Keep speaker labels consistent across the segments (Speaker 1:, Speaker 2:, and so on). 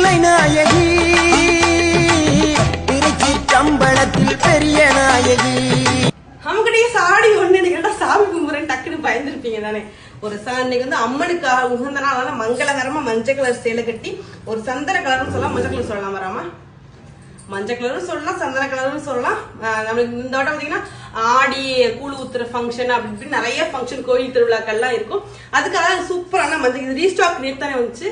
Speaker 1: தில்லை நாயகி திருச்சி கம்பளத்தில் பெரிய நாயகி.
Speaker 2: அவங்கடைய சாடி ஒண்ணு சாமி கும்புறேன் டக்குன்னு பயந்துருப்பீங்க தானே. ஒரு இன்னைக்கு வந்து அம்மனுக்கு உகந்த நாளான மங்களகரமா மஞ்சள் கலர் சேலை கட்டி ஒரு சந்தன கலர்னு சொல்லலாம், மஞ்சள் கலர் சொல்லலாம் வராமா, மஞ்சள் கலரும் சொல்லலாம் சந்தன கலரும் சொல்லலாம். நம்மளுக்கு இந்த வட்டம் பாத்தீங்கன்னா ஆடி கூழு ஊத்துற ஃபங்க்ஷன் அப்படி இப்படி நிறைய ஃபங்க்ஷன் கோயில் திருவிழாக்கள்லாம் இருக்கும். அதுக்காக சூப்பரான மஞ்சள் இது ரீஸ்டாக் நேத்து தானே வந்துச்சு,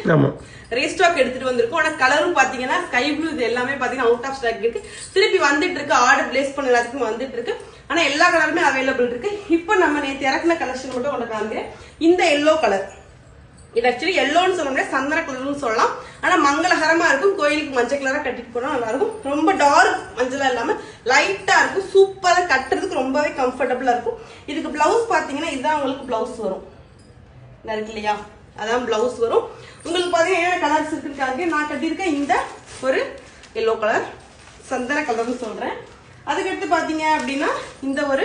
Speaker 2: ரீஸ்டாக் எடுத்துட்டு வந்திருக்கும். ஆனா கலரும் பாத்தீங்கன்னா ஸ்கை ப்ளூ இது எல்லாமே பாத்தீங்கன்னா அவுட் ஆஃப் ஸ்டாக் இருக்கு. திருப்பி வந்துட்டு இருக்கு, ஆர்டர் பிளேஸ் பண்ண எல்லாத்துக்கும் வந்துட்டு இருக்கு. ஆனா எல்லா கலருமே அவைலபிள் இருக்கு. இப்போ நம்ம நேற்று இறக்குன கலெக்ஷன் மட்டும் கொண்டு காமிக்கிறேன். இந்த எல்லோ கலர் இது ஆக்சுவலி எல்லோன்னு சொல்ல முடியாது, சந்தன கலர்னு சொல்லலாம். ஆனா மங்களகரமா இருக்கும், கோயிலுக்கு மஞ்சள் கலரா கட்டிட்டு போனா நல்லா இருக்கும். ரொம்ப டார்க் மஞ்சளா இல்லாம லைட்டா இருக்கும், சூப்பரா கட்டுறதுக்கு ரொம்பவே கம்ஃபர்டபுளா இருக்கும். இதுக்கு பிளவுஸ் பாத்தீங்கன்னா இதுதான் உங்களுக்கு பிளவுஸ் வரும், இருக்கு இல்லையா, அதான் பிளவுஸ் வரும். உங்களுக்கு பாத்தீங்கன்னா என்ன கலர்ஸ் இருக்குன்னு நான் கட்டியிருக்கேன். இந்த ஒரு எல்லோ கலர் சந்தன கலர்னு சொல்றேன். அதுக்கடுத்து பாத்தீங்க அப்படின்னா இந்த ஒரு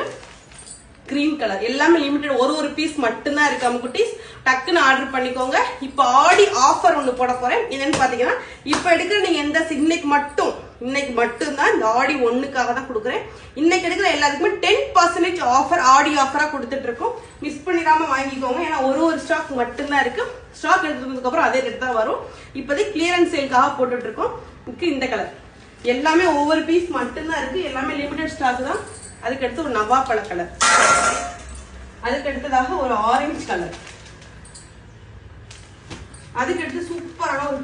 Speaker 2: கிரீன் கலர், எல்லாமே லிமிடெட், ஒரு பீஸ் மட்டும்தான் இருக்கு அம்முக்குட்டீஸ், டக்குன்னு ஆர்டர் பண்ணிக்கோங்க. இப்ப ஆடி ஆஃபர் ஒண்ணு போட போறேன். என்னன்னு பாத்தீங்கன்னா இப்ப எடுக்கிற நீங்க எந்த இன்னைக்கு மட்டும்தான் இந்த ஆடி ஒண்ணுக்காக தான் கொடுக்குறேன். இன்னைக்கு எடுக்கிற எல்லாத்துக்குமே 10% ஆஃபர், ஆடி ஆஃபரா கொடுத்துட்டு இருக்கோம். மிஸ் பண்ணிடாம வாங்கிக்கோங்க. ஏன்னா ஒரு ஸ்டாக் மட்டும்தான் இருக்கு. ஸ்டாக் எடுத்ததுக்கு அப்புறம் அதே ரேட் தான் வரும். இப்போதைக்கு கிளியரன்ஸ் சேல்காக போட்டுட்டு இருக்கோம். இந்த கலர் எல்லாமே ஒவ்வொரு பீஸ் மட்டும்தான் இருக்கு, எல்லாமே லிமிடெட் ஸ்டாக் தான். அதுக்கடுத்து ஒரு நவாப்பழ கலர், அதுக்கு அடுத்ததாக ஒரு ஆரஞ்சு கலர், அதுக்கடுத்து சூப்பரான ஒரு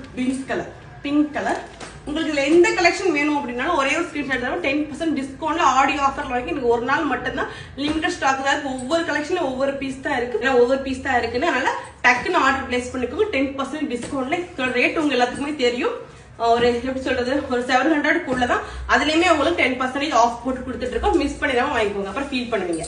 Speaker 2: பிங்க் கலர். உங்களுக்கு இதுல எந்த கலெக்ஷன் வேணும் அப்படின்னாலும் ஒரே ஒரு ஸ்கிரீன்ஷாட் தரும். 10% டிஸ்கவுண்ட்ல ஆடி ஆஃபர்ல வரைக்கும் எனக்கு ஒரு நாள் மட்டும்தான் லிமிடெட் ஸ்டாக் தான் இருக்கு. ஒவ்வொரு கலெக்ஷன்ல ஒவ்வொரு பீஸ் தான் இருக்குன்னு அதனால டக்குன்னு ஆர்டர் பிளேஸ் பண்ணிக்கோங்க. 10% டிஸ்கவுண்ட்ல ரேட் உங்க எல்லாத்துக்குமே தெரியும். ஒரு எப்படி சொல்றது, ஒரு 700 தான். அதுலயுமே உங்களுக்கு 10% ஆஃப் போட்டு கொடுத்துட்டு இருக்கோம். மிஸ் பண்ணிடாம வாங்கிக்கோங்க, அப்புறம் ஃபீல் பண்ணுவீங்க.